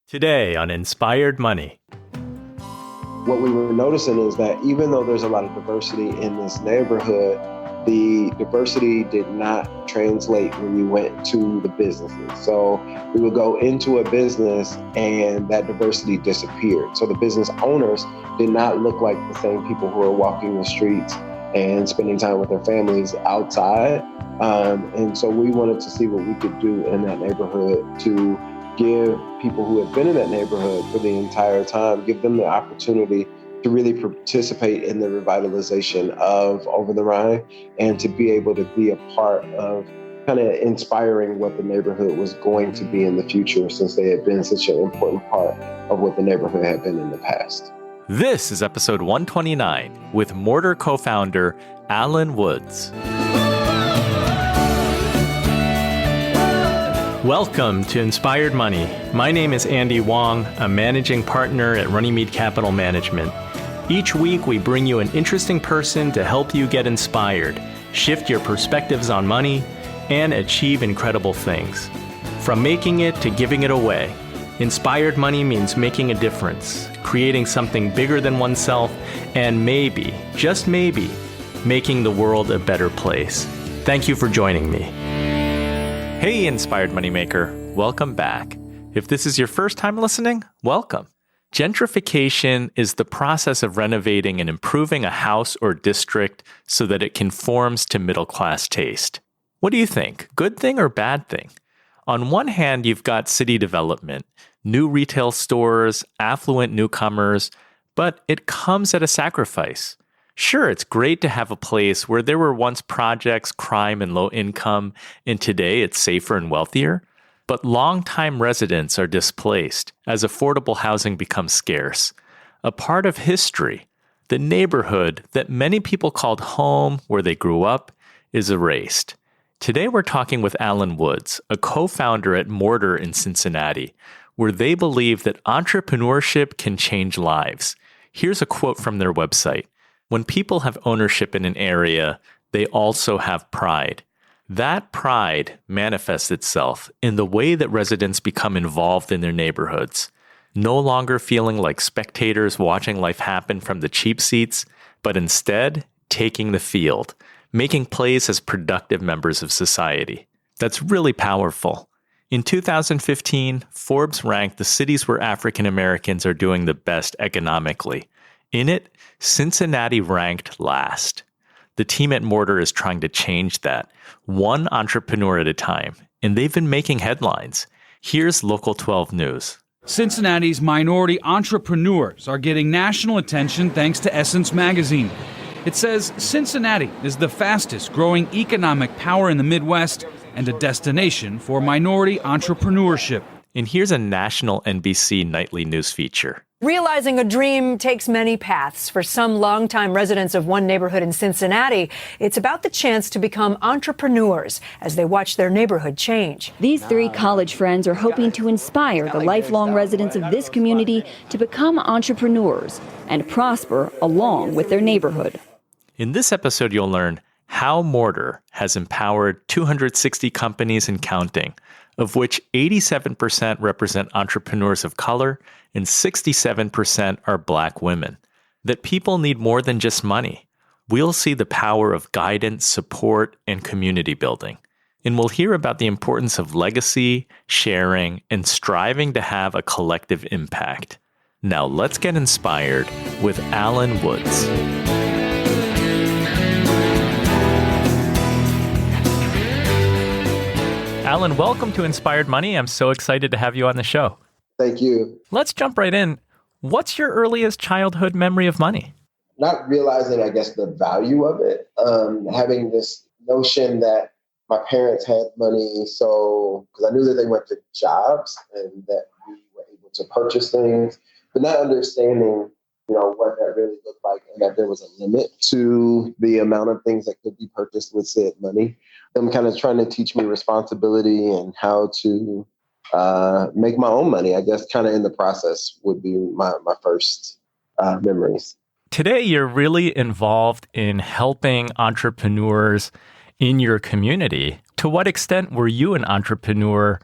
Today on Inspired Money. What we were noticing is that even though there's a lot of diversity in this neighborhood, the diversity did not translate when you went to the businesses. So we would go into a business and that diversity disappeared. So the business owners did not look like the same people who are walking the streets and spending time with their families outside. And so we wanted to see what we could do in that neighborhood to give people who have been in that neighborhood for the entire time, give them the opportunity to really participate in the revitalization of Over the Rhine and to be able to be a part of kind of inspiring what the neighborhood was going to be in the future, since they had been such an important part of what the neighborhood had been in the past. This is episode 129 with Mortar co-founder Alan Woods. Welcome to Inspired Money. My name is Andy Wong, a managing partner at Runnymede Capital Management. Each week, we bring you an interesting person to help you get inspired, shift your perspectives on money, and achieve incredible things. From making it to giving it away, Inspired Money means making a difference, creating something bigger than oneself, and maybe, just maybe, making the world a better place. Thank you for joining me. Hey, Inspired Moneymaker, welcome back. If this is your first time listening, welcome. Gentrification is the process of renovating and improving a house or district so that it conforms to middle-class taste. What do you think? Good thing or bad thing? On one hand, you've got city development, new retail stores, affluent newcomers, but it comes at a sacrifice. Sure, it's great to have a place where there were once projects, crime, and low income, and today it's safer and wealthier. But longtime residents are displaced as affordable housing becomes scarce. A part of history, the neighborhood that many people called home, where they grew up, is erased. Today we're talking with Alan Woods, a co-founder at Mortar in Cincinnati, where they believe that entrepreneurship can change lives. Here's a quote from their website. When people have ownership in an area, they also have pride. That pride manifests itself in the way that residents become involved in their neighborhoods, no longer feeling like spectators watching life happen from the cheap seats, but instead taking the field, making plays as productive members of society. That's really powerful. In 2015, Forbes ranked the cities where African Americans are doing the best economically. In it, Cincinnati ranked last. The team at Mortar is trying to change that, one entrepreneur at a time, and they've been making headlines. Here's Local 12 News. Cincinnati's minority entrepreneurs are getting national attention thanks to Essence magazine. It says Cincinnati is the fastest growing economic power in the Midwest and a destination for minority entrepreneurship. And here's a national NBC nightly news feature. Realizing a dream takes many paths. For some longtime residents of one neighborhood in Cincinnati, it's about the chance to become entrepreneurs as they watch their neighborhood change. These three college friends are hoping to inspire the lifelong residents of this community to become entrepreneurs and prosper along with their neighborhood. In this episode, you'll learn how Mortar has empowered 260 companies and counting, of which 87% represent entrepreneurs of color and 67% are Black women. That people need more than just money. We'll see the power of guidance, support, and community building. And we'll hear about the importance of legacy, sharing, and striving to have a collective impact. Now let's get inspired with Alan Woods. Alan, welcome to Inspired Money. I'm so excited to have you on the show. Thank you. Let's jump right in. What's your earliest childhood memory of money? Not realizing, I guess, the value of it, having this notion that my parents had money, so because I knew that they went to jobs and that we were able to purchase things, but not understanding, what that really looked like and that there was a limit to the amount of things that could be purchased with said money. Them kind of trying to teach me responsibility and how to make my own money, I guess, kind of in the process would be my first memories. Today, you're really involved in helping entrepreneurs in your community. To what extent were you an entrepreneur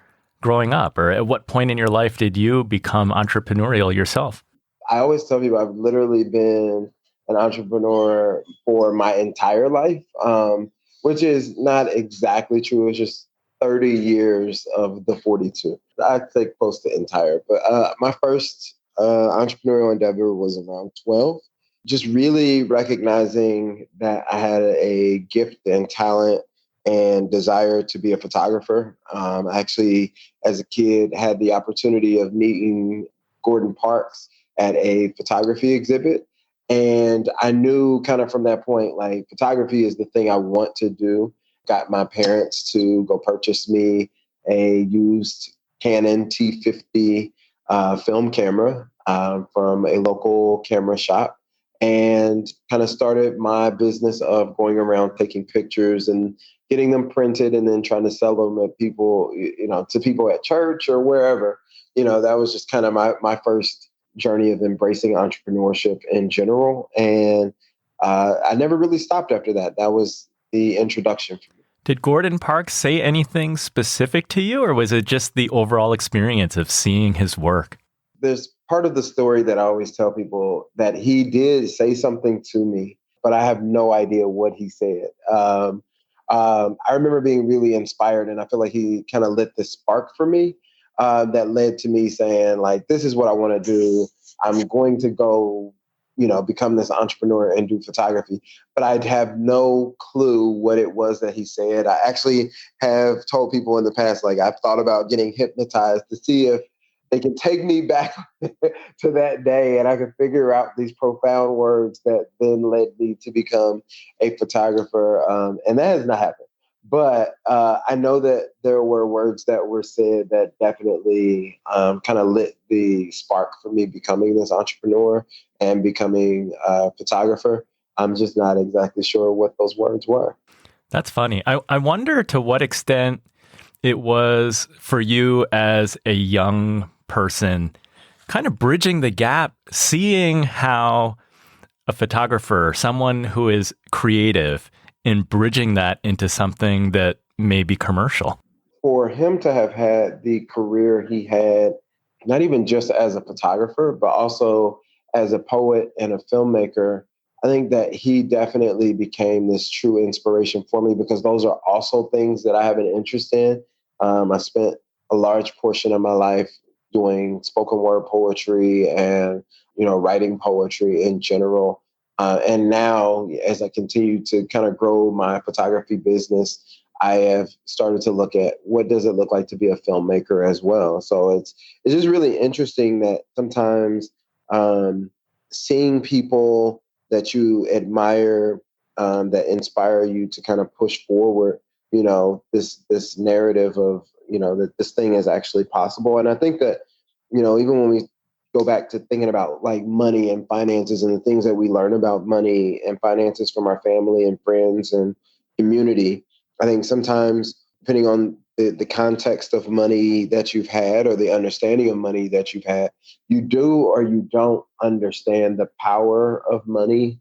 growing up? Or at what point in your life did you become entrepreneurial yourself? I always tell people I've literally been an entrepreneur for my entire life, which is not exactly true. It's just 30 years of the 42. I'd say close to entire. But my first entrepreneurial endeavor was around 12. Just really recognizing that I had a gift and talent and desire to be a photographer. Actually, as a kid, had the opportunity of meeting Gordon Parks at a photography exhibit. And I knew kind of from that point, like photography is the thing I want to do. Got my parents to go purchase me a used Canon T50 film camera from a local camera shop, and kind of started my business of going around taking pictures and getting them printed and then trying to sell them at people, to people at church or wherever. That was just kind of my first journey of embracing entrepreneurship in general. And I never really stopped after that. That was the introduction for me. Did Gordon Parks say anything specific to you, or was it just the overall experience of seeing his work? There's part of the story that I always tell people that he did say something to me, but I have no idea what he said. I remember being really inspired, and I feel like he kind of lit this spark for me that led to me saying, like, this is what I want to do. I'm going to go, become this entrepreneur and do photography. But I'd have no clue what it was that he said. I actually have told people in the past, like, I've thought about getting hypnotized to see if they can take me back to that day and I can figure out these profound words that then led me to become a photographer. And that has not happened. But I know that there were words that were said that definitely kind of lit the spark for me becoming this entrepreneur and becoming a photographer. I'm just not exactly sure what those words were. That's funny. I wonder to what extent it was for you as a young person, kind of bridging the gap, seeing how a photographer, someone who is creative, and bridging that into something that may be commercial. For him to have had the career he had, not even just as a photographer, but also as a poet and a filmmaker, I think that he definitely became this true inspiration for me because those are also things that I have an interest in. I spent a large portion of my life doing spoken word poetry and, writing poetry in general. And now, as I continue to kind of grow my photography business, I have started to look at what does it look like to be a filmmaker as well. So it's just really interesting that sometimes seeing people that you admire that inspire you to kind of push forward, this narrative of, that this thing is actually possible. And I think that, even when we go back to thinking about like money and finances and the things that we learn about money and finances from our family and friends and community, I think sometimes depending on the context of money that you've had or the understanding of money that you've had, you do or you don't understand the power of money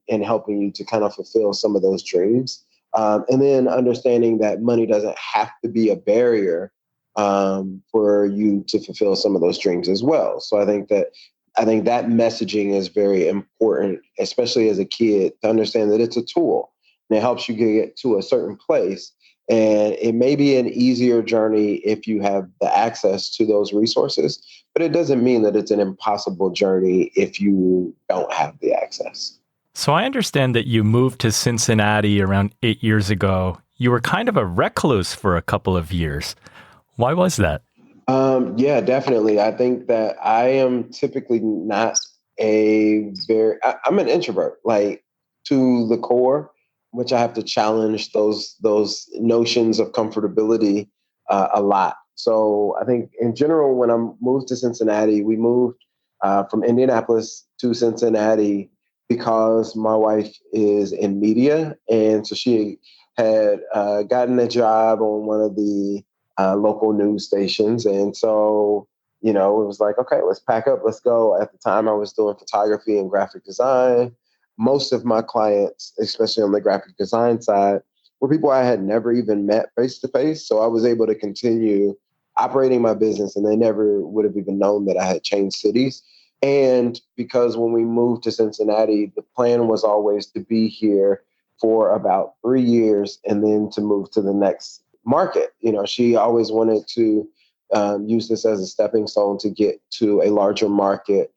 in helping you to kind of fulfill some of those dreams. And then understanding that money doesn't have to be a barrier for you to fulfill some of those dreams as well. So I think that messaging is very important, especially as a kid, to understand that it's a tool and it helps you get to a certain place. And it may be an easier journey if you have the access to those resources, but it doesn't mean that it's an impossible journey if you don't have the access. So I understand that you moved to Cincinnati around 8 years ago. You were kind of a recluse for a couple of years. Why was that? Yeah, definitely. I think that I am typically not I'm an introvert, like to the core, which I have to challenge those notions of comfortability a lot. So I think in general, when I moved to Cincinnati, we moved from Indianapolis to Cincinnati because my wife is in media. And so she had gotten a job on one of the local news stations. And so, it was like, okay, let's pack up, let's go. At the time I was doing photography and graphic design. Most of my clients, especially on the graphic design side, were people I had never even met face to face. So I was able to continue operating my business, and they never would have even known that I had changed cities. And because when we moved to Cincinnati, the plan was always to be here for about 3 years and then to move to the next market. She always wanted to use this as a stepping stone to get to a larger market,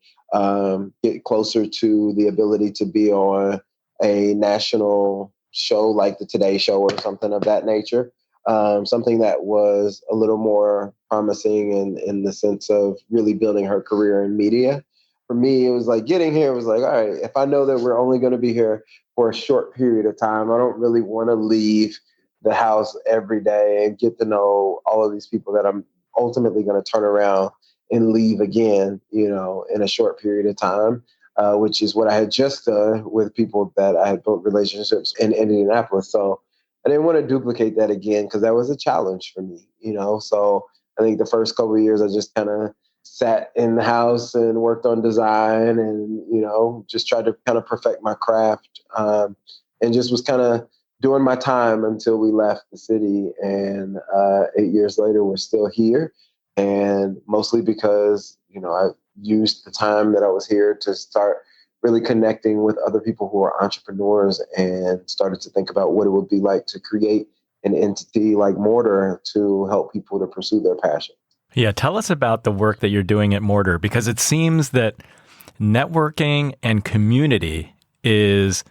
get closer to the ability to be on a national show like the Today Show or something of that nature. Something that was a little more promising in the sense of really building her career in media. For me, it was like getting here was like, all right, if I know that we're only going to be here for a short period of time, I don't really want to leave the house every day and get to know all of these people that I'm ultimately going to turn around and leave again, in a short period of time, which is what I had just done with people that I had built relationships in Indianapolis. So I didn't want to duplicate that again because that was a challenge for me, So I think the first couple of years I just kind of sat in the house and worked on design and, just tried to kind of perfect my craft, and just was kind of doing my time until we left the city. And 8 years later, we're still here. And mostly because, I used the time that I was here to start really connecting with other people who are entrepreneurs and started to think about what it would be like to create an entity like Mortar to help people to pursue their passion. Yeah, tell us about the work that you're doing at Mortar, because it seems that networking and community is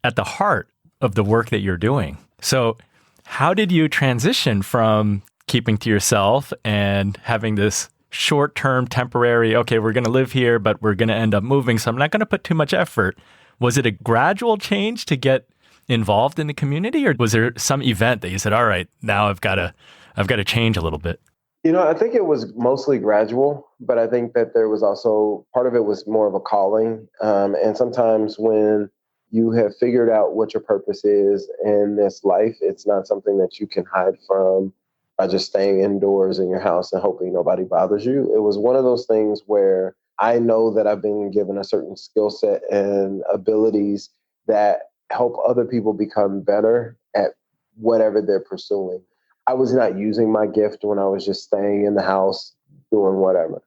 at the heart of the work that you're doing. So how did you transition from keeping to yourself and having this short-term, temporary, okay, we're going to live here, but we're going to end up moving, so I'm not going to put too much effort. Was it a gradual change to get involved in the community, or was there some event that you said, all right, now I've got to change a little bit? I think it was mostly gradual, but I think that there was also part of it was more of a calling. And sometimes when you have figured out what your purpose is in this life, it's not something that you can hide from by just staying indoors in your house and hoping nobody bothers you. It was one of those things where I know that I've been given a certain skill set and abilities that help other people become better at whatever they're pursuing. I was not using my gift when I was just staying in the house doing whatever,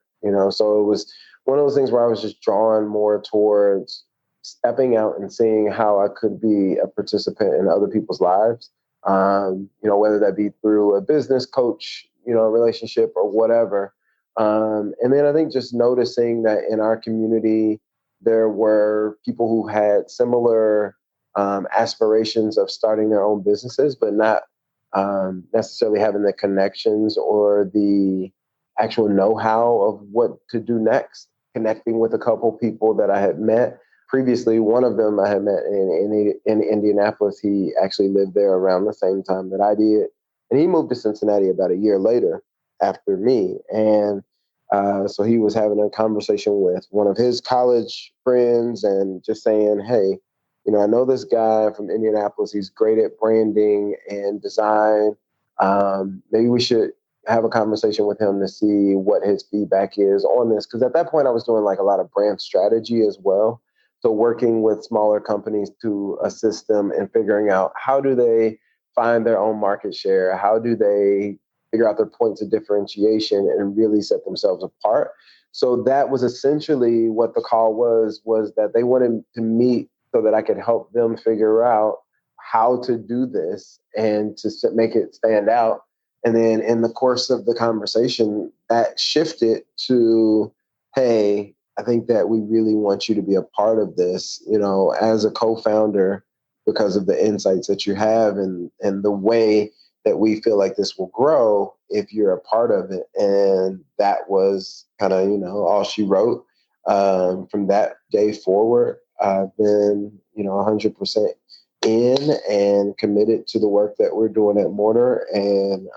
so it was one of those things where I was just drawn more towards stepping out and seeing how I could be a participant in other people's lives, whether that be through a business coach, relationship or whatever. And then I think just noticing that in our community, there were people who had similar aspirations of starting their own businesses, but not necessarily having the connections or the actual know-how of what to do next. Connecting with a couple people that I had met previously. One of them I had met in Indianapolis. He actually lived there around the same time that I did. And he moved to Cincinnati about a year later after me. And so he was having a conversation with one of his college friends and just saying, hey, I know this guy from Indianapolis. He's great at branding and design. Maybe we should have a conversation with him to see what his feedback is on this. Because at that point, I was doing like a lot of brand strategy as well. So working with smaller companies to assist them in figuring out how do they find their own market share? How do they figure out their points of differentiation and really set themselves apart? So that was essentially what the call was that they wanted to meet so that I could help them figure out how to do this and to make it stand out. And then in the course of the conversation, that shifted to, hey, I think that we really want you to be a part of this, as a co-founder, because of the insights that you have and the way that we feel like this will grow if you're a part of it. And that was kind of, all she wrote. From that day forward, I've been, 100% in and committed to the work that we're doing at Mortar. And,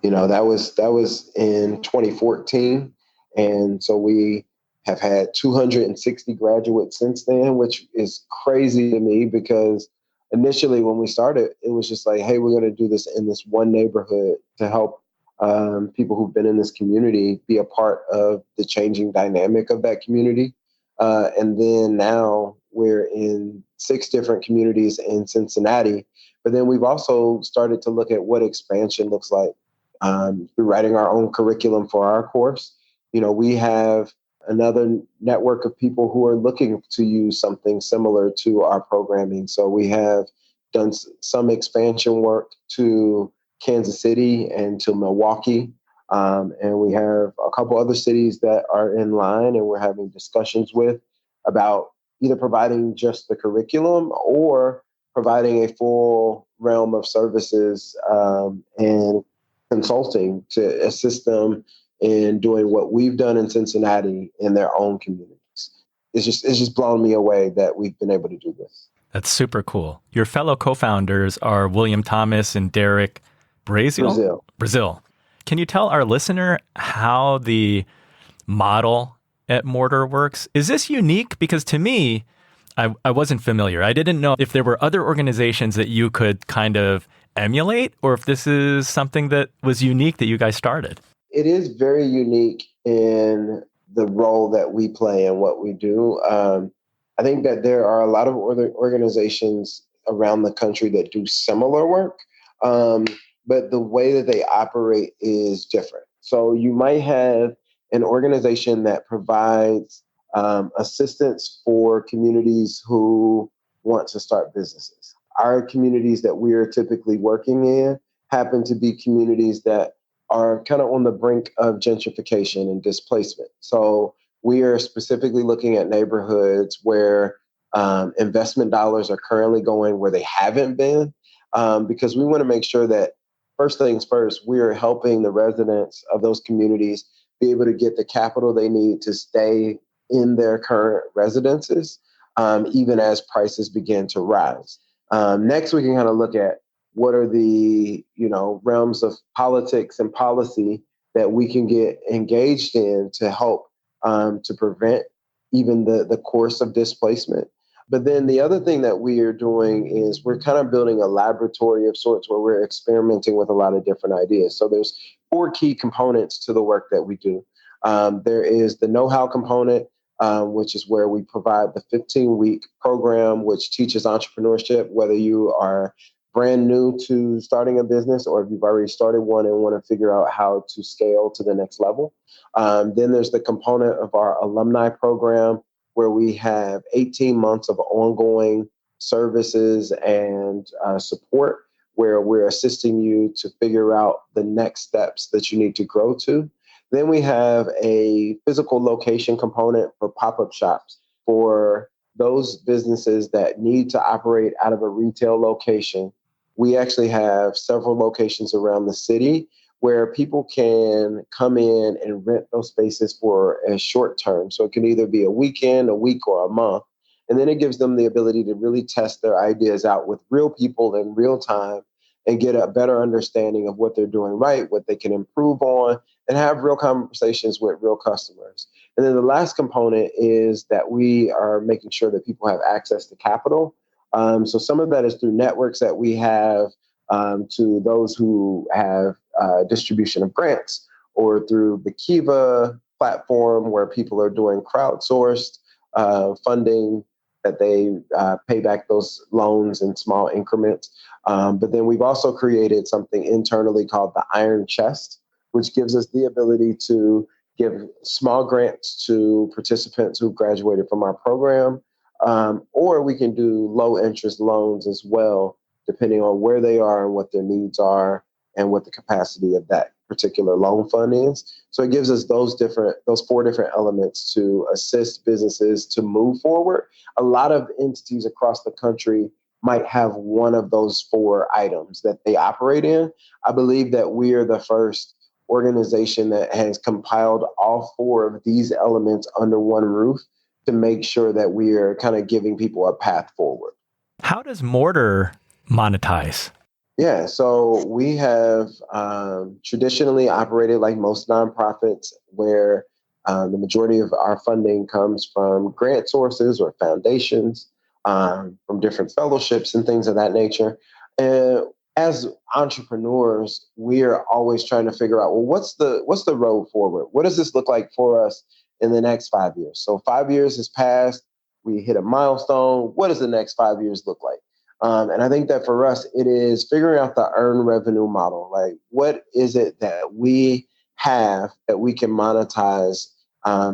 that was in 2014. And so we have had 260 graduates since then, which is crazy to me because initially when we started, it was just like, hey, we're going to do this in this one neighborhood to help people who've been in this community be a part of the changing dynamic of that community. And then now we're in 6 different communities in Cincinnati. But then we've also started to look at what expansion looks like through writing our own curriculum for our course. We have another network of people who are looking to use something similar to our programming. So we have done some expansion work to Kansas City and to Milwaukee. And we have a couple other cities that are in line and we're having discussions with about either providing just the curriculum or providing a full realm of services and consulting to assist them in doing what we've done in Cincinnati in their own communities. It's just blown me away that we've been able to do this. That's super cool. Your fellow co-founders are William Thomas and Derek Brazil. Can you tell our listener how the model at Mortar works? Is this unique? Because to me, I wasn't familiar. I didn't know if there were other organizations that you could kind of emulate or if this is something that was unique that you guys started. It is very unique in the role that we play and what we do. I think that there are a lot of other organizations around the country that do similar work, but the way that they operate is different. So you might have an organization that provides assistance for communities who want to start businesses. Our communities that we are typically working in happen to be communities that are kind of on the brink of gentrification and displacement. So we are specifically looking at neighborhoods where investment dollars are currently going where they haven't been, because we want to make sure that first things first, we are helping the residents of those communities be able to get the capital they need to stay in their current residences, even as prices begin to rise. Next, we can kind of look at what are the realms of politics and policy that we can get engaged in to help to prevent even the course of displacement. But then the other thing that we are doing is we're kind of building a laboratory of sorts where we're experimenting with a lot of different ideas. So there's 4 key components to the work that we do. There is the know-how component, which is where we provide the 15-week program, which teaches entrepreneurship, whether you are brand new to starting a business or if you've already started one and want to figure out how to scale to the next level. Then there's the component of our alumni program, where we have 18 months of ongoing services and support, where we're assisting you to figure out the next steps that you need to grow to. Then we have a physical location component for pop-up shops for those businesses that need to operate out of a retail location. We actually have several locations around the city where people can come in and rent those spaces for a short term. So it can either be a weekend, a week, or a month. And then it gives them the ability to really test their ideas out with real people in real time and get a better understanding of what they're doing right, what they can improve on, and have real conversations with real customers. And then the last component is that we are making sure that people have access to capital. So some of that is through networks that we have to those who have distribution of grants, or through the Kiva platform where people are doing crowdsourced funding that they pay back those loans in small increments. But then we've also created something internally called the Iron Chest, which gives us the ability to give small grants to participants who graduated from our program. Or we can do low interest loans as well, depending on where they are and what their needs are and what the capacity of that particular loan fund is. So it gives us those 4 different elements to assist businesses to move forward. A lot of entities across the country might have one of those 4 items that they operate in. I believe that we are the first organization that has compiled all 4 of these elements under one roof to make sure that we are kind of giving people a path forward. How does Mortar monetize? Yeah, so we have traditionally operated like most nonprofits, where the majority of our funding comes from grant sources or foundations, from different fellowships and things of that nature. And as entrepreneurs, we are always trying to figure out, well, what's the road forward? What does this look like for us in the next 5 years? So 5 years has passed. We hit a milestone. What does the next 5 years look like? And I think that for us, it is figuring out the earned revenue model. Like, what is it that we have that we can monetize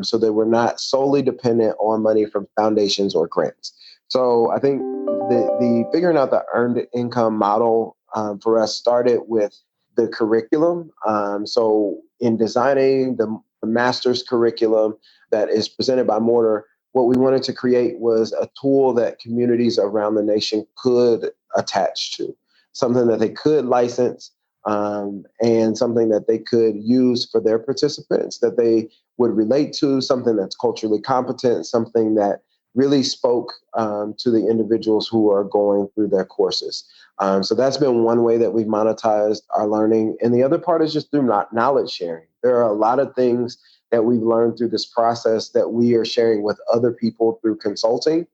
so that we're not solely dependent on money from foundations or grants? So I think the figuring out the earned income model for us started with the curriculum. So in designing the master's curriculum that is presented by Mortar, what we wanted to create was a tool that communities around the nation could attach to, something that they could license, and something that they could use for their participants, that they would relate to, something that's culturally competent, something that really spoke to the individuals who are going through their courses. So that's been one way that we've monetized our learning. And the other part is just through knowledge sharing. There are a lot of things that we've learned through this process that we are sharing with other people through consulting.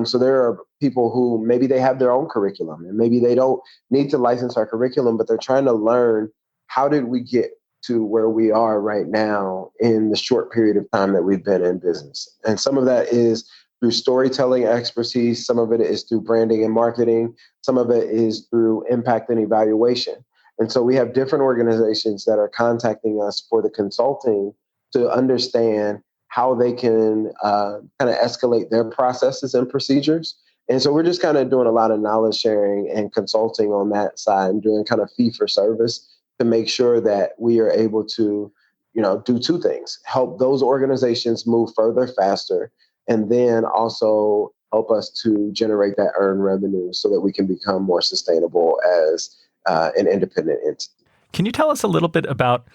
So there are people who maybe they have their own curriculum and maybe they don't need to license our curriculum, but they're trying to learn, how did we get to where we are right now in the short period of time that we've been in business? And some of that is through storytelling expertise. Some of it is through branding and marketing. Some of it is through impact and evaluation. And so we have different organizations that are contacting us for the consulting to understand how they can kind of escalate their processes and procedures. And so we're just kind of doing a lot of knowledge sharing and consulting on that side, and doing kind of fee for service to make sure that we are able to, do two things: help those organizations move further, faster, and then also help us to generate that earned revenue so that we can become more sustainable as an independent entity. Can you tell us a little bit about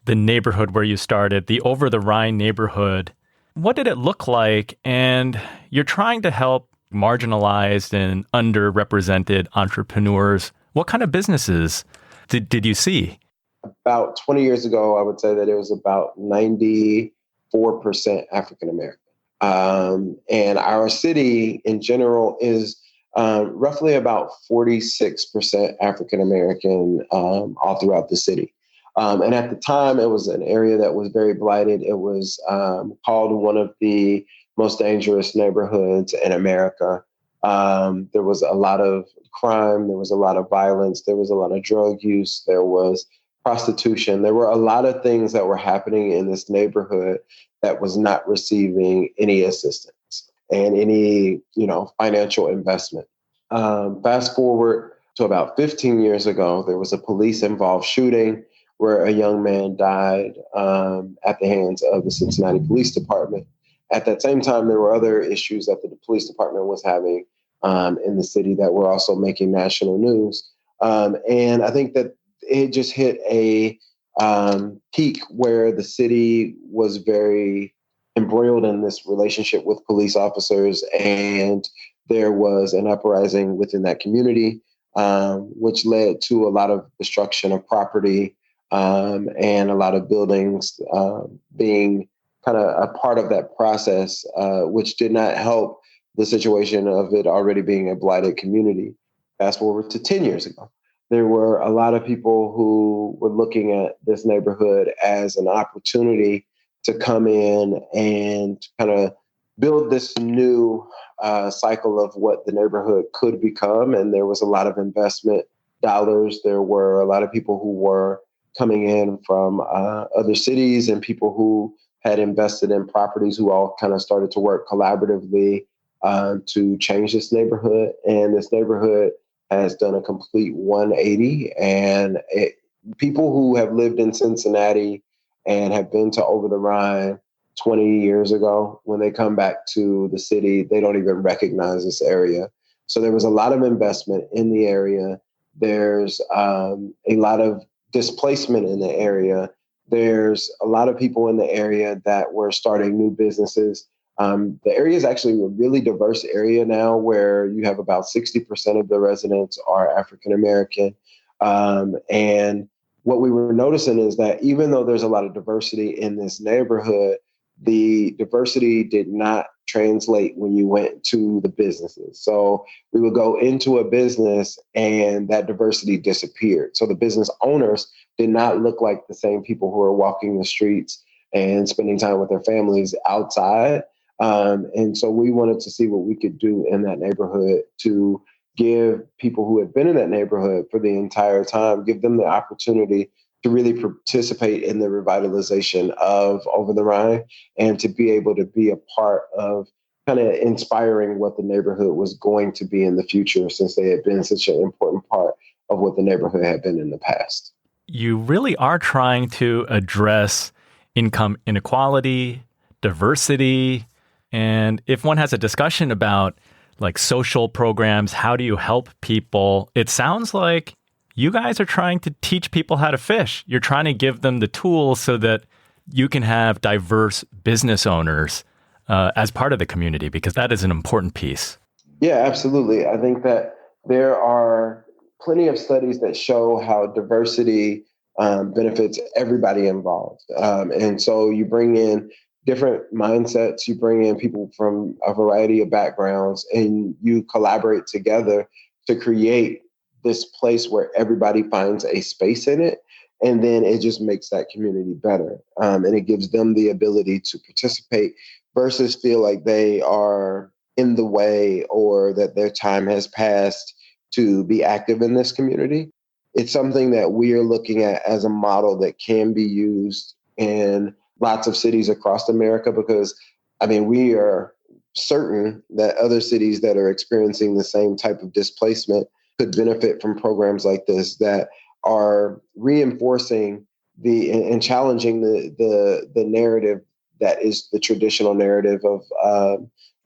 the neighborhood where you started, the Over the Rhine neighborhood? What did it look like? And you're trying to help marginalized and underrepresented entrepreneurs. What kind of businesses did you see? About 20 years ago, I would say that it was about 94% African American. And our city in general is roughly about 46% African American all throughout the city. And at the time, it was an area that was very blighted. It was called one of the most dangerous neighborhoods in America. There was a lot of crime. There was a lot of violence. There was a lot of drug use. There was prostitution. There were a lot of things that were happening in this neighborhood that was not receiving any assistance and any, financial investment. Fast forward to about 15 years ago, there was a police-involved shooting where a young man died at the hands of the Cincinnati Police Department. At that same time, there were other issues that the police department was having in the city that were also making national news. And I think that it just hit a peak where the city was very embroiled in this relationship with police officers, and there was an uprising within that community, which led to a lot of destruction of property and a lot of buildings being kind of a part of that process, which did not help the situation of it already being a blighted community. Fast forward to 10 years ago. There were a lot of people who were looking at this neighborhood as an opportunity to come in and kind of build this new cycle of what the neighborhood could become. And there was a lot of investment dollars. There were a lot of people who were coming in from other cities and people who had invested in properties who all kind of started to work collaboratively to change this neighborhood. And this neighborhood has done a complete 180. And people who have lived in Cincinnati and have been to Over the Rhine 20 years ago, when they come back to the city, they don't even recognize this area. So there was a lot of investment in the area. There's a lot of displacement in the area. There's a lot of people in the area that were starting new businesses. The area is actually a really diverse area now, where you have about 60% of the residents are African American. And what we were noticing is that even though there's a lot of diversity in this neighborhood, the diversity did not translate when you went to the businesses. So we would go into a business and that diversity disappeared. So the business owners did not look like the same people who are walking the streets and spending time with their families outside. And so we wanted to see what we could do in that neighborhood to give people who had been in that neighborhood for the entire time, give them the opportunity to really participate in the revitalization of Over the Rhine and to be able to be a part of kind of inspiring what the neighborhood was going to be in the future, since they had been such an important part of what the neighborhood had been in the past. You really are trying to address income inequality, diversity, and if one has a discussion about like social programs, how do you help people? It sounds like you guys are trying to teach people how to fish. You're trying to give them the tools so that you can have diverse business owners as part of the community, because that is an important piece. Yeah, absolutely. I think that there are plenty of studies that show how diversity benefits everybody involved. And so you bring in different mindsets, you bring in people from a variety of backgrounds, and you collaborate together to create this place where everybody finds a space in it. And then it just makes that community better. And it gives them the ability to participate versus feel like they are in the way or that their time has passed to be active in this community. It's something that we are looking at as a model that can be used in lots of cities across America, because, I mean, we are certain that other cities that are experiencing the same type of displacement could benefit from programs like this that are reinforcing and challenging the narrative that is the traditional narrative of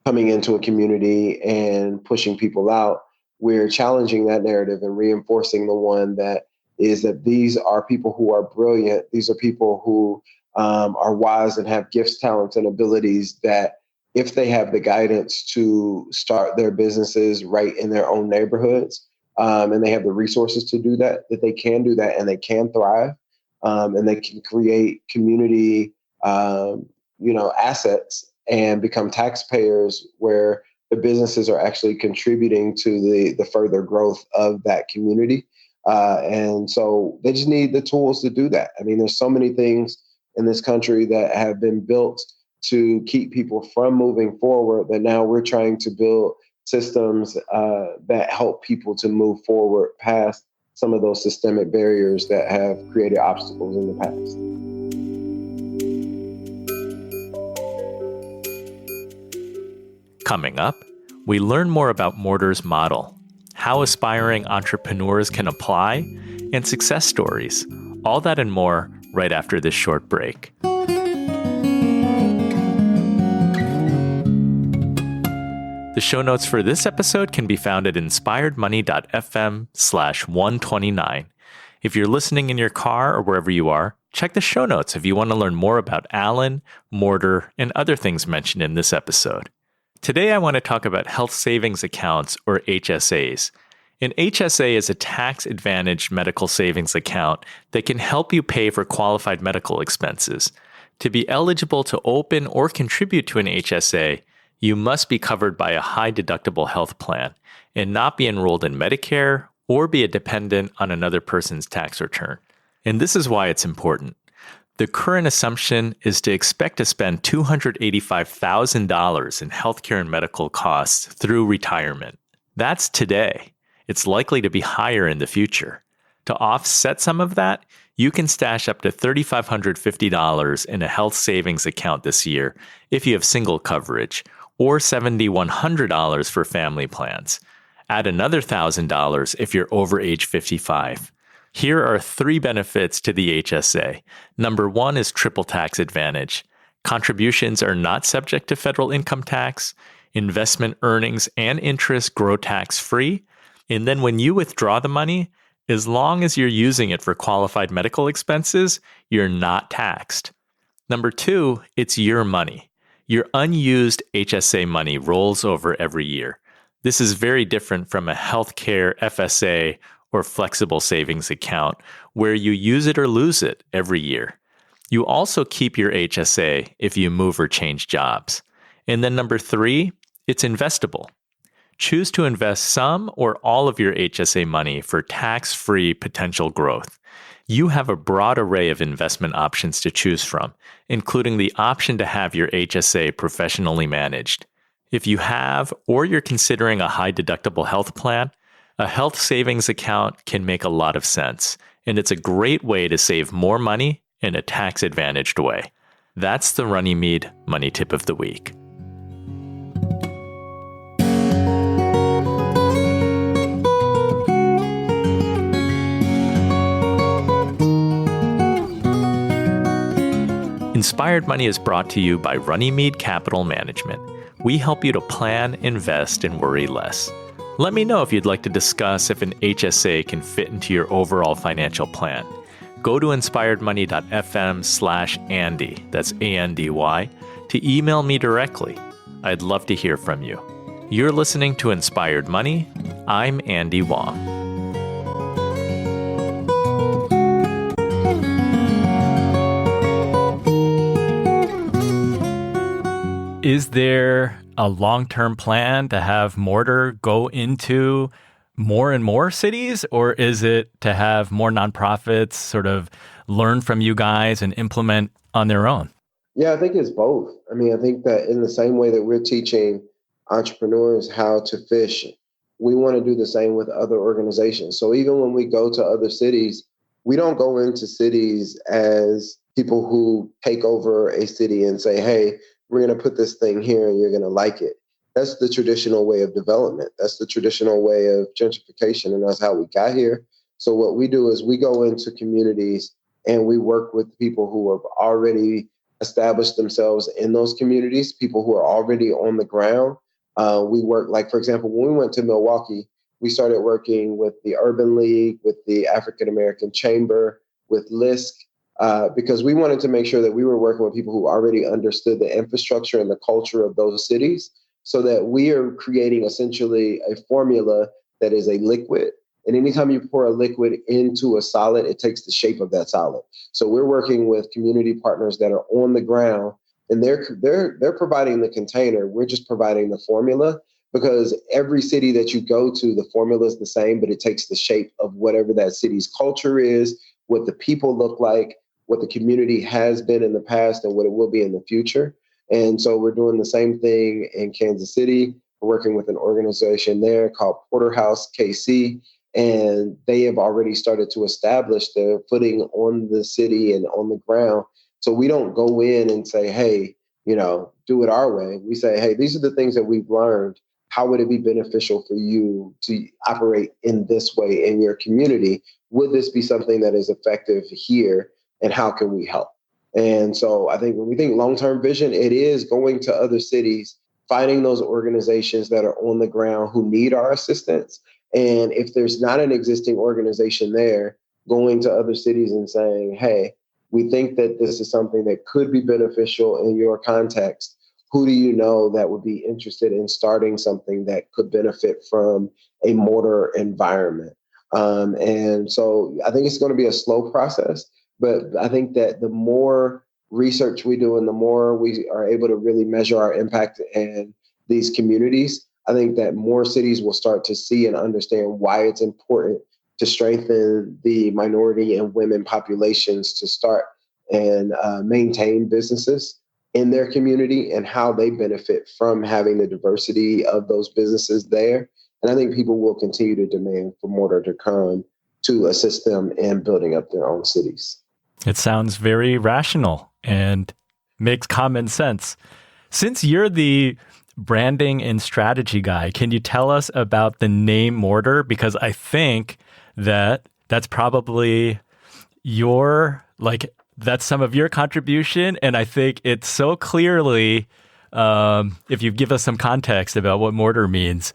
coming into a community and pushing people out. We're challenging that narrative and reinforcing the one that is that these are people who are brilliant. These are people who are wise and have gifts, talents, and abilities that if they have the guidance to start their businesses right in their own neighborhoods, and they have the resources to do that they can do that and they can thrive, and they can create community, assets and become taxpayers where the businesses are actually contributing to the further growth of that community. And so they just need the tools to do that. I mean, there's so many things in this country that have been built to keep people from moving forward that now we're trying to build systems that help people to move forward past some of those systemic barriers that have created obstacles in the past. Coming up, we learn more about Mortar's model, how aspiring entrepreneurs can apply, and success stories. All that and more right after this short break. The show notes for this episode can be found at inspiredmoney.fm/129. If you're listening in your car or wherever you are, check the show notes if you want to learn more about Alan, Mortar, and other things mentioned in this episode. Today, I want to talk about health savings accounts, or HSAs. An HSA is a tax-advantaged medical savings account that can help you pay for qualified medical expenses. To be eligible to open or contribute to an HSA, you must be covered by a high-deductible health plan and not be enrolled in Medicare or be a dependent on another person's tax return. And this is why it's important. The current assumption is to expect to spend $285,000 in healthcare and medical costs through retirement. That's today. It's likely to be higher in the future. To offset some of that, you can stash up to $3,550 in a health savings account this year if you have single coverage, or $7,100 for family plans. Add another $1,000 if you're over age 55. Here are 3 benefits to the HSA. Number 1 is triple tax advantage. Contributions are not subject to federal income tax. Investment earnings and interest grow tax-free. And then when you withdraw the money, as long as you're using it for qualified medical expenses, you're not taxed. Number 2, it's your money. Your unused HSA money rolls over every year. This is very different from a healthcare FSA or flexible savings account where you use it or lose it every year. You also keep your HSA if you move or change jobs. And then number 3, it's investable. Choose to invest some or all of your HSA money for tax-free potential growth. You have a broad array of investment options to choose from, including the option to have your HSA professionally managed. If you have or you're considering a high-deductible health plan, A health savings account can make a lot of sense, and it's a great way to save more money in a tax-advantaged way. That's the Runnymede Money Tip of the Week. Inspired Money is brought to you by Runnymede Capital Management. We help you to plan, invest, and worry less. Let me know if you'd like to discuss if an HSA can fit into your overall financial plan. Go to inspiredmoney.fm/Andy, that's ANDY, to email me directly. I'd love to hear from you. You're listening to Inspired Money. I'm Andy Wong. Is there a long-term plan to have Mortar go into more and more cities, or is it to have more nonprofits sort of learn from you guys and implement on their own? Yeah, I think it's both. I mean, I think that in the same way that we're teaching entrepreneurs how to fish, we want to do the same with other organizations. So even when we go to other cities, we don't go into cities as people who take over a city and say, hey, we're going to put this thing here and you're going to like it. That's the traditional way of development. That's the traditional way of gentrification, and that's how we got here. So what we do is we go into communities and we work with people who have already established themselves in those communities, people who are already on the ground. We work, like, for example, when we went to Milwaukee, we started working with the Urban League, with the African American Chamber, with LISC, because we wanted to make sure that we were working with people who already understood the infrastructure and the culture of those cities, so that we are creating essentially a formula that is a liquid. And anytime you pour a liquid into a solid, it takes the shape of that solid. So we're working with community partners that are on the ground, and they're providing the container. We're just providing the formula, because every city that you go to, the formula is the same, but it takes the shape of whatever that city's culture is, what the people look like, what the community has been in the past, and what it will be in the future. And so we're doing the same thing in Kansas City. We're working with an organization there called Porterhouse KC, and they have already started to establish their footing on the city and on the ground. So we don't go in and say, hey, do it our way. We say, hey, these are the things that we've learned. How would it be beneficial for you to operate in this way in your community? Would this be something that is effective here? And how can we help? And so I think when we think long-term vision, it is going to other cities, finding those organizations that are on the ground who need our assistance. And if there's not an existing organization there, going to other cities and saying, hey, we think that this is something that could be beneficial in your context. Who do you know that would be interested in starting something that could benefit from a Mortar environment? And so I think it's going to be a slow process. But I think that the more research we do and the more we are able to really measure our impact in these communities, I think that more cities will start to see and understand why it's important to strengthen the minority and women populations to start and maintain businesses in their community, and how they benefit from having the diversity of those businesses there. And I think people will continue to demand for Mortar to come to assist them in building up their own cities. It sounds very rational and makes common sense. Since you're the branding and strategy guy, can you tell us about the name Mortar? Because I think that that's probably that's some of your contribution. And I think it's so clearly, if you give us some context about what Mortar means,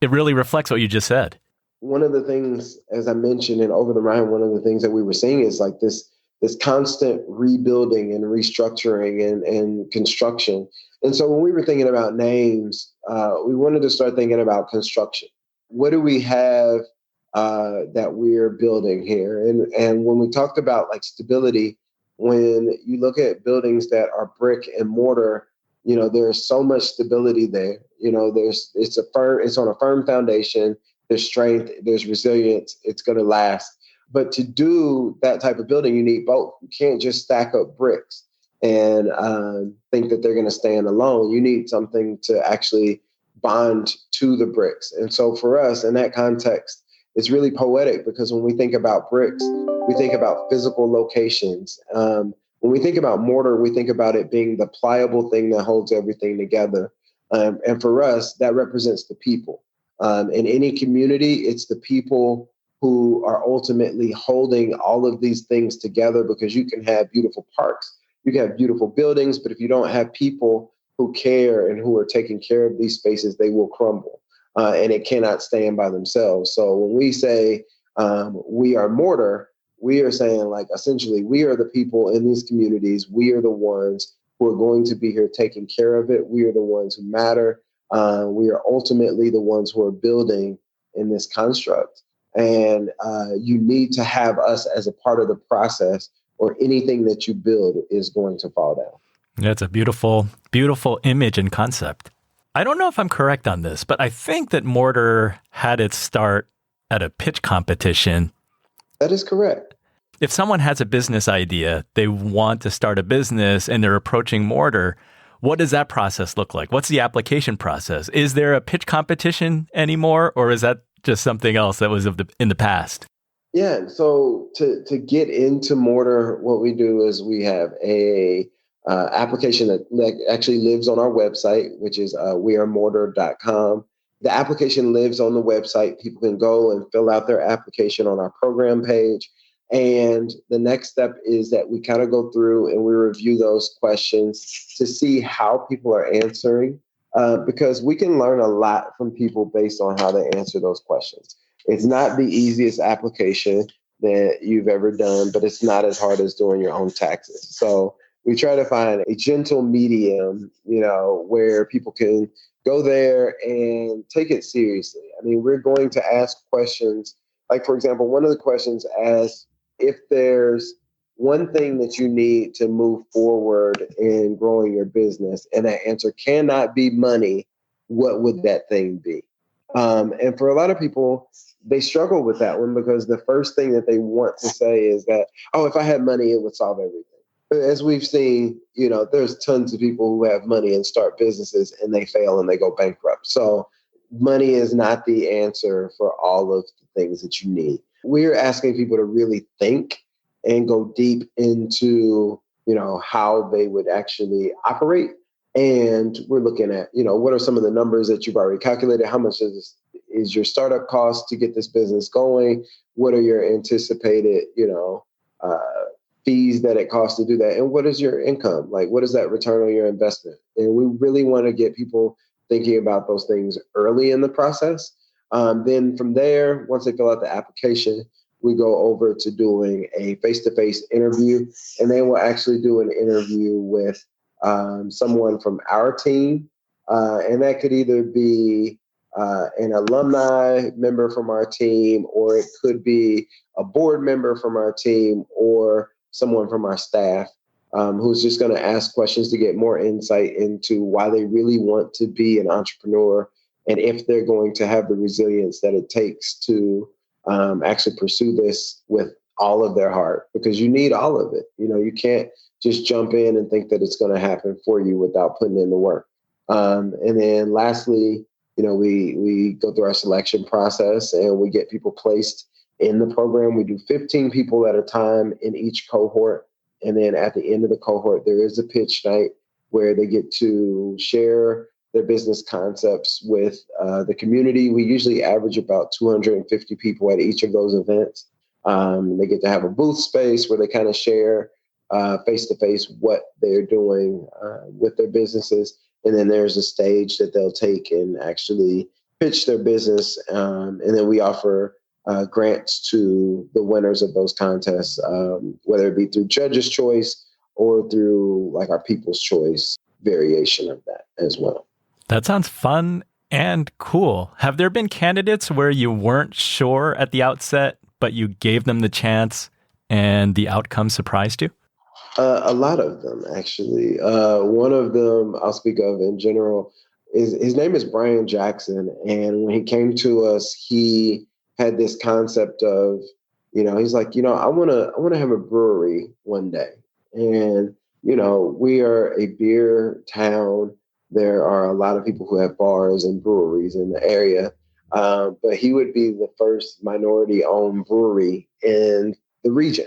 it really reflects what you just said. One of the things, as I mentioned in Over the Rhine, one of the things that we were seeing is like this constant rebuilding and restructuring and construction. And so when we were thinking about names, we wanted to start thinking about construction. What do we have that we're building here? And when we talked about like stability, when you look at buildings that are brick and mortar, there's so much stability there. It's on a firm foundation. There's strength, there's resilience, it's going to last. But to do that type of building, you need both. You can't just stack up bricks and think that they're going to stand alone. You need something to actually bond to the bricks. And so for us, in that context, it's really poetic because when we think about bricks, we think about physical locations. When we think about mortar, we think about it being the pliable thing that holds everything together. And for us, that represents the people. In any community, it's the people who are ultimately holding all of these things together, because you can have beautiful parks, you can have beautiful buildings, but if you don't have people who care and who are taking care of these spaces, they will crumble. And it cannot stand by themselves. So when we say we are Mortar, we are saying, like, essentially, we are the people in these communities. We are the ones who are going to be here taking care of it. We are the ones who matter. We are ultimately the ones who are building in this construct. And you need to have us as a part of the process, or anything that you build is going to fall down. That's a beautiful, beautiful image and concept. I don't know if I'm correct on this, but I think that Mortar had its start at a pitch competition. That is correct. If someone has a business idea, they want to start a business and they're approaching Mortar, what does that process look like? What's the application process? Is there a pitch competition anymore, or is that just something else that was in the past? Yeah. So to get into Mortar, what we do is we have a application that actually lives on our website, which is wearemortar.com. The application lives on the website. People can go and fill out their application on our program page. And the next step is that we kind of go through and we review those questions to see how people are answering, because we can learn a lot from people based on how they answer those questions. It's not the easiest application that you've ever done, but it's not as hard as doing your own taxes. So we try to find a gentle medium, where people can go there and take it seriously. I mean, we're going to ask questions. Like, for example, one of the questions asks, if there's one thing that you need to move forward in growing your business, and that answer cannot be money, what would that thing be? And for a lot of people, they struggle with that one, because the first thing that they want to say is that, oh, if I had money, it would solve everything. As we've seen, there's tons of people who have money and start businesses and they fail and they go bankrupt. So money is not the answer for all of the things that you need. We're asking people to really think and go deep into, how they would actually operate. And we're looking at, what are some of the numbers that you've already calculated? How much is your startup cost to get this business going? What are your anticipated, fees that it costs to do that? And what is your income? Like, what is that return on your investment? And we really want to get people thinking about those things early in the process. Then from there, once they fill out the application, we go over to doing a face-to-face interview, and they will actually do an interview with someone from our team. And that could either be an alumni member from our team, or it could be a board member from our team, or someone from our staff who's just going to ask questions to get more insight into why they really want to be an entrepreneur, and if they're going to have the resilience that it takes to actually pursue this with all of their heart, because you need all of it. You can't just jump in and think that it's going to happen for you without putting in the work. And then lastly, we go through our selection process and we get people placed in the program. We do 15 people at a time in each cohort. And then at the end of the cohort, there is a pitch night where they get to share their business concepts with the community. We usually average about 250 people at each of those events. They get to have a booth space where they kind of share face-to-face what they're doing with their businesses. And then there's a stage that they'll take and actually pitch their business. And then we offer grants to the winners of those contests, whether it be through Judge's Choice or through like our People's Choice variation of that as well. That sounds fun and cool. Have there been candidates where you weren't sure at the outset, but you gave them the chance and the outcome surprised you? A lot of them, actually. One of them I'll speak of in general is his name is Brian Jackson. And when he came to us, he had this concept of, he's like, I want to have a brewery one day. And, we are a beer town. There are a lot of people who have bars and breweries in the area. But he would be the first minority-owned brewery in the region.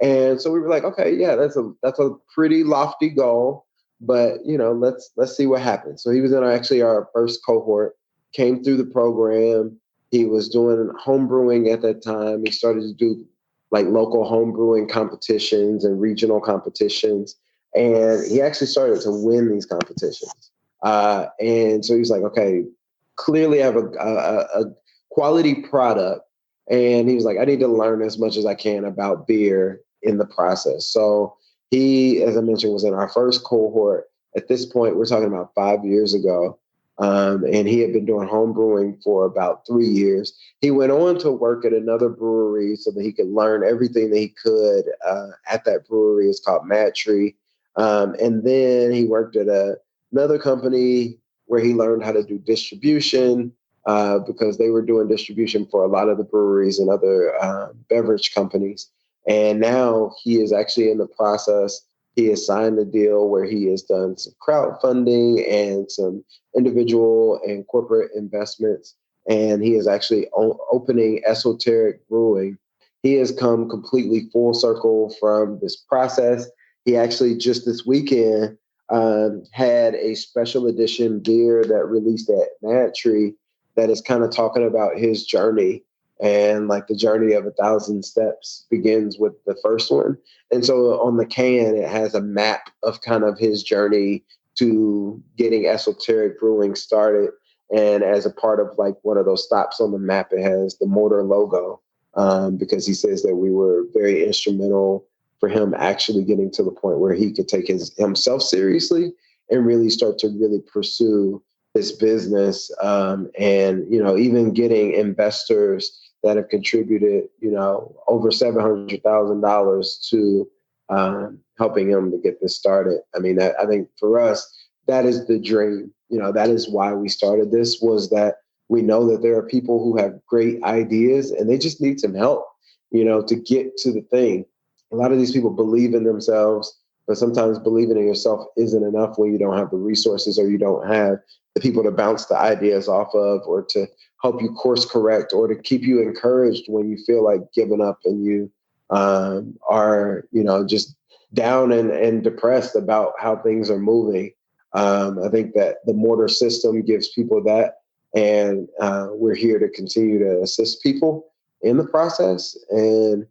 And so we were like, okay, yeah, that's a pretty lofty goal, but let's see what happens. So he was in our first cohort, came through the program. He was doing home brewing at that time. He started to do like local home brewing competitions and regional competitions. And he actually started to win these competitions. And so he's like, okay, clearly I have a quality product. And he was like, I need to learn as much as I can about beer in the process. So he, as I mentioned, was in our first cohort. At this point, we're talking about 5 years ago. And he had been doing home brewing for about 3 years. He went on to work at another brewery so that he could learn everything that he could at that brewery. It's called Mad Tree. And then he worked at another company where he learned how to do distribution because they were doing distribution for a lot of the breweries and other beverage companies. And now he is actually in the process. He has signed a deal where he has done some crowdfunding and some individual and corporate investments. And he is actually opening Esoteric Brewing. He has come completely full circle from this process. He actually just this weekend had a special edition beer that released at Mad Tree that is kind of talking about his journey. And like the journey of 1,000 steps begins with the first one. And so on the can, it has a map of kind of his journey to getting Esoteric Brewing started. And as a part of like one of those stops on the map, it has the Mortar logo because he says that we were very instrumental for him actually getting to the point where he could take himself seriously and really start to really pursue this business. And, even getting investors that have contributed, over $700,000 to helping him to get this started. I mean, I think for us, that is the dream. That is why we started this, was that we know that there are people who have great ideas and they just need some help, to get to the thing. A lot of these people believe in themselves, but sometimes believing in yourself isn't enough when you don't have the resources or you don't have the people to bounce the ideas off of or to help you course correct or to keep you encouraged when you feel like giving up and you are, just down and depressed about how things are moving. I think that the Mortar system gives people that, and we're here to continue to assist people in the process and,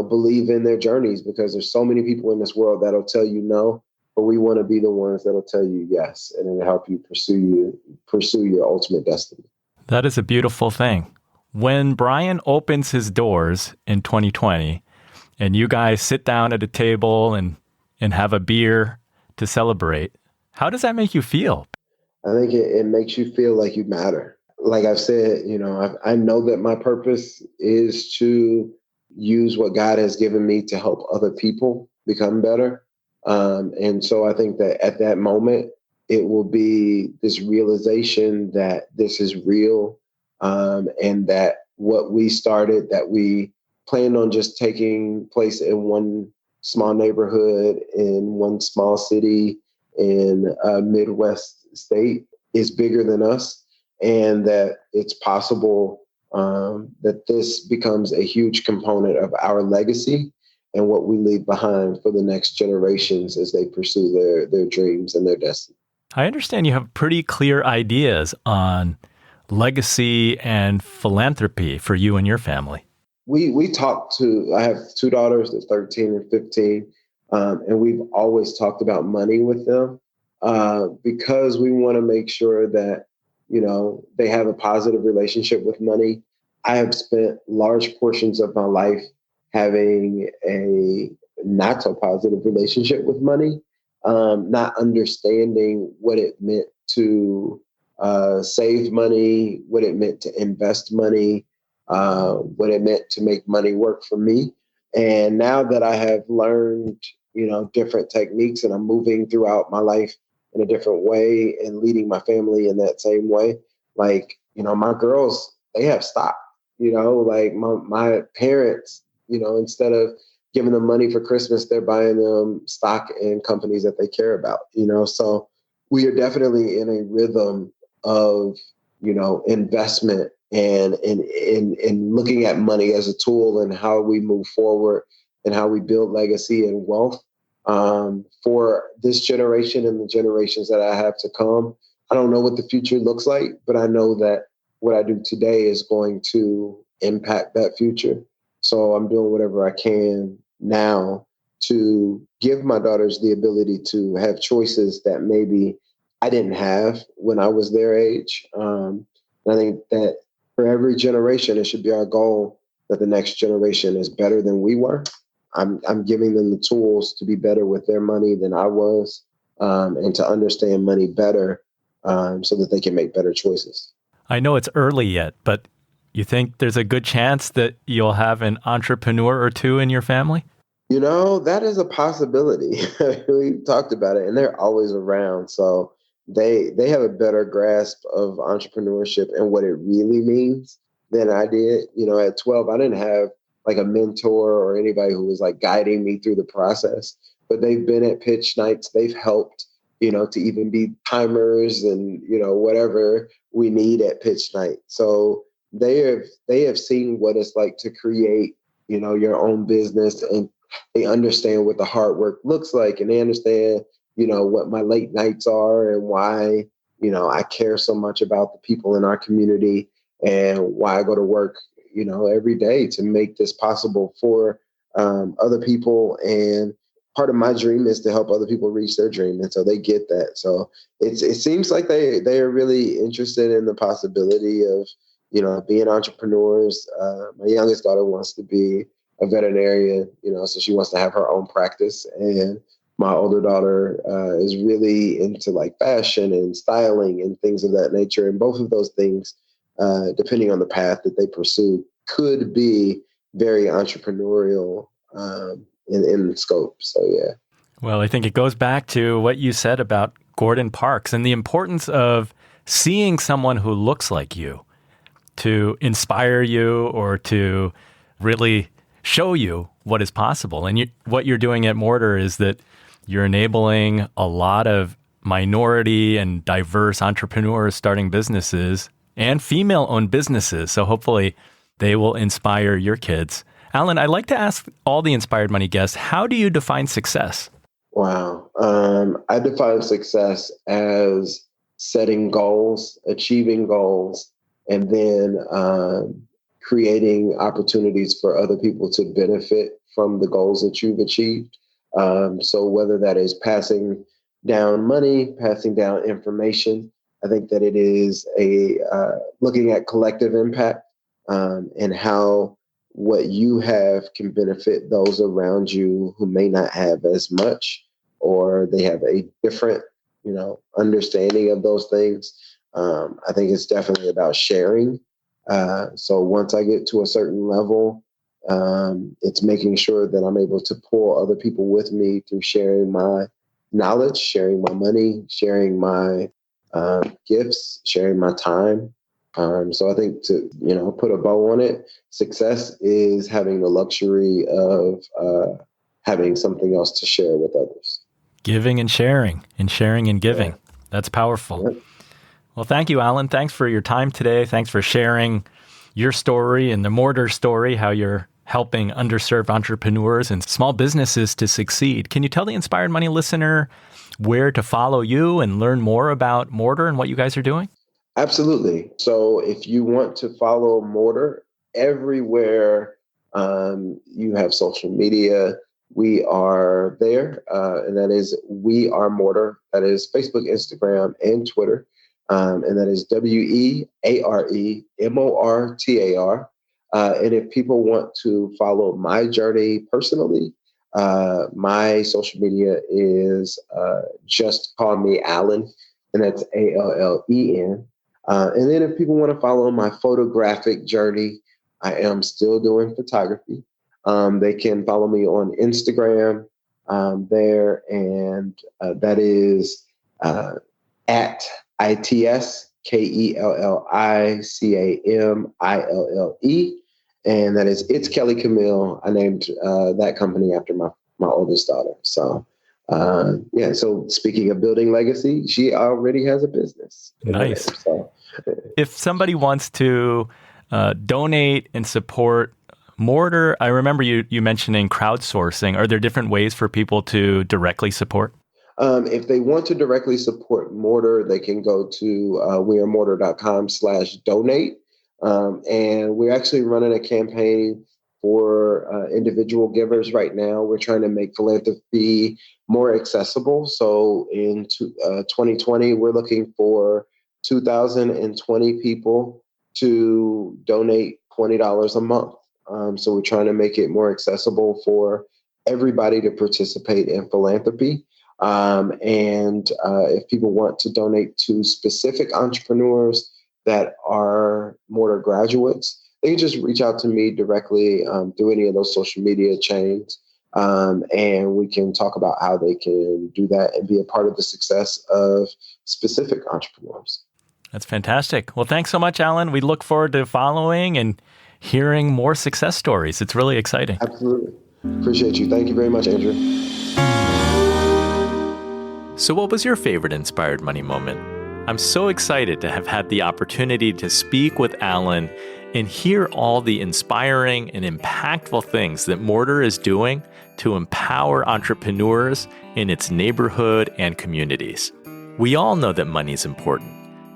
believe in their journeys, because there's so many people in this world that'll tell you no, but we want to be the ones that'll tell you yes, and it'll help you pursue your ultimate destiny. That is a beautiful thing. When Brian opens his doors in 2020 and you guys sit down at a table and have a beer to celebrate, how does that make you feel? I think it makes you feel like you matter. Like I've said, I know that my purpose is to use what God has given me to help other people become better. And so I think that at that moment, it will be this realization that this is real, and that what we started, that we planned on just taking place in one small neighborhood, in one small city, in a Midwest state, is bigger than us, and that it's possible that this becomes a huge component of our legacy and what we leave behind for the next generations as they pursue their dreams and their destiny. I understand you have pretty clear ideas on legacy and philanthropy for you and your family. We talked to, I have two daughters, they're 13 and 15, and we've always talked about money with them because we want to make sure that, they have a positive relationship with money. I have spent large portions of my life having a not so positive relationship with money, not understanding what it meant to save money, what it meant to invest money, what it meant to make money work for me. And now that I have learned, different techniques and I'm moving throughout my life in a different way and leading my family in that same way, like, my girls, they have stock, like my parents, instead of giving them money for Christmas, they're buying them stock in companies that they care about, so we are definitely in a rhythm of, investment and looking at money as a tool and how we move forward and how we build legacy and wealth for this generation and the generations that I have to come. I don't know what the future looks like, but I know that what I do today is going to impact that future. So I'm doing whatever I can now to give my daughters the ability to have choices that maybe I didn't have when I was their age. I think that for every generation, it should be our goal that the next generation is better than we were. I'm giving them the tools to be better with their money than I was, and to understand money better, so that they can make better choices. I know it's early yet, but you think there's a good chance that you'll have an entrepreneur or two in your family? You know, that is a possibility. We've talked about it, and they're always around. So they have a better grasp of entrepreneurship and what it really means than I did. You know, at 12, I didn't have like a mentor or anybody who was like guiding me through the process, but they've been at pitch nights. They've helped, you know, to even be timers and, you know, whatever we need at pitch night. So they have seen what it's like to create, you know, your own business, and they understand what the hard work looks like, and they understand, you know, what my late nights are and why, you know, I care so much about the people in our community and why I go to work, you know, every day to make this possible for other people. And part of my dream is to help other people reach their dream. And so they get that. So it seems like they are really interested in the possibility of, you know, being entrepreneurs. My youngest daughter wants to be a veterinarian, you know, so she wants to have her own practice. And my older daughter is really into like fashion and styling and things of that nature. And both of those things, depending on the path that they pursue, could be very entrepreneurial in scope. So, yeah. Well, I think it goes back to what you said about Gordon Parks and the importance of seeing someone who looks like you to inspire you or to really show you what is possible. And what you're doing at Mortar is that you're enabling a lot of minority and diverse entrepreneurs starting businesses and female-owned businesses. So hopefully they will inspire your kids. Alan, I'd like to ask all the Inspired Money guests, how do you define success? Wow. I define success as setting goals, achieving goals, and then creating opportunities for other people to benefit from the goals that you've achieved. So whether that is passing down money, passing down information, I think that it is looking at collective impact and how what you have can benefit those around you who may not have as much, or they have a different, you know, understanding of those things. I think it's definitely about sharing. So once I get to a certain level, it's making sure that I'm able to pull other people with me through sharing my knowledge, sharing my money, sharing my gifts, sharing my time. So I think to, you know, put a bow on it, success is having the luxury of having something else to share with others. Giving and sharing and giving. Yeah. That's powerful. Yep. Well, thank you, Alan. Thanks for your time today. Thanks for sharing your story and the Mortar story, how you're helping underserved entrepreneurs and small businesses to succeed. Can you tell the Inspired Money listener where to follow you and learn more about Mortar and what you guys are doing? Absolutely. So if you want to follow Mortar everywhere you have social media, we are there. And that is We Are Mortar. That is Facebook, Instagram, and Twitter. And that is WeAremortar. And if people want to follow my journey personally, my social media is just call me Alan, and that's ALLEN. And then if people want to follow my photographic journey, I am still doing photography. They can follow me on Instagram there, and that is at ITSKELLICAMILLE. And that is It's Kelly Camille. I named that company after my oldest daughter. So, so speaking of building legacy, she already has a business. Nice. So, if somebody wants to donate and support Mortar. I remember you mentioning crowdsourcing. Are there different ways for people to directly support? If they want to directly support Mortar, they can go to wearemortar.com/donate. And we're actually running a campaign for individual givers right now. We're trying to make philanthropy more accessible. So in 2020, we're looking for 2,020 people to donate $20 a month. So we're trying to make it more accessible for everybody to participate in philanthropy. If people want to donate to specific entrepreneurs that are Mortar graduates, they can just reach out to me directly through any of those social media chains. And we can talk about how they can do that and be a part of the success of specific entrepreneurs. That's fantastic. Well, thanks so much, Alan. We look forward to following and hearing more success stories. It's really exciting. Absolutely. Appreciate you. Thank you very much, Andrew. So what was your favorite Inspired Money moment? I'm so excited to have had the opportunity to speak with Alan and hear all the inspiring and impactful things that Mortar is doing to empower entrepreneurs in its neighborhood and communities. We all know that money is important,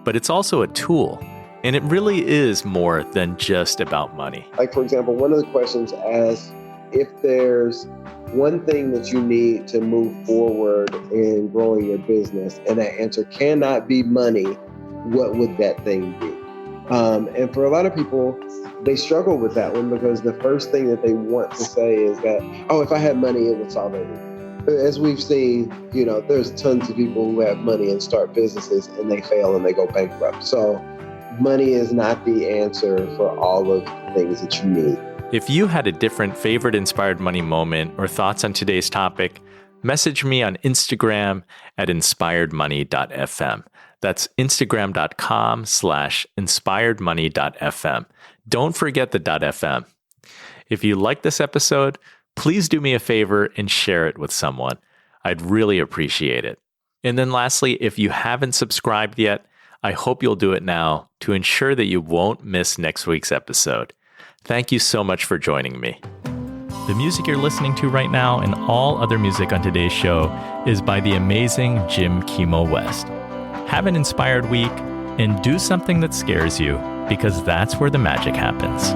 but it's also a tool, and it really is more than just about money. Like, for example, one of the questions asks if there's one thing that you need to move forward in growing your business, and that answer cannot be money, what would that thing be? And for a lot of people, they struggle with that one because the first thing that they want to say is that, oh, if I had money, it would solve everything. As we've seen, there's tons of people who have money and start businesses and they fail and they go bankrupt. So money is not the answer for all of the things that you need. If you had a different favorite Inspired Money moment or thoughts on today's topic, message me on Instagram at inspiredmoney.fm. That's instagram.com/inspiredmoney.fm. Don't forget the .fm. If you like this episode, please do me a favor and share it with someone. I'd really appreciate it. And then lastly, if you haven't subscribed yet, I hope you'll do it now to ensure that you won't miss next week's episode. Thank you so much for joining me. The music you're listening to right now and all other music on today's show is by the amazing Jim Kimo West. Have an inspired week and do something that scares you, because that's where the magic happens.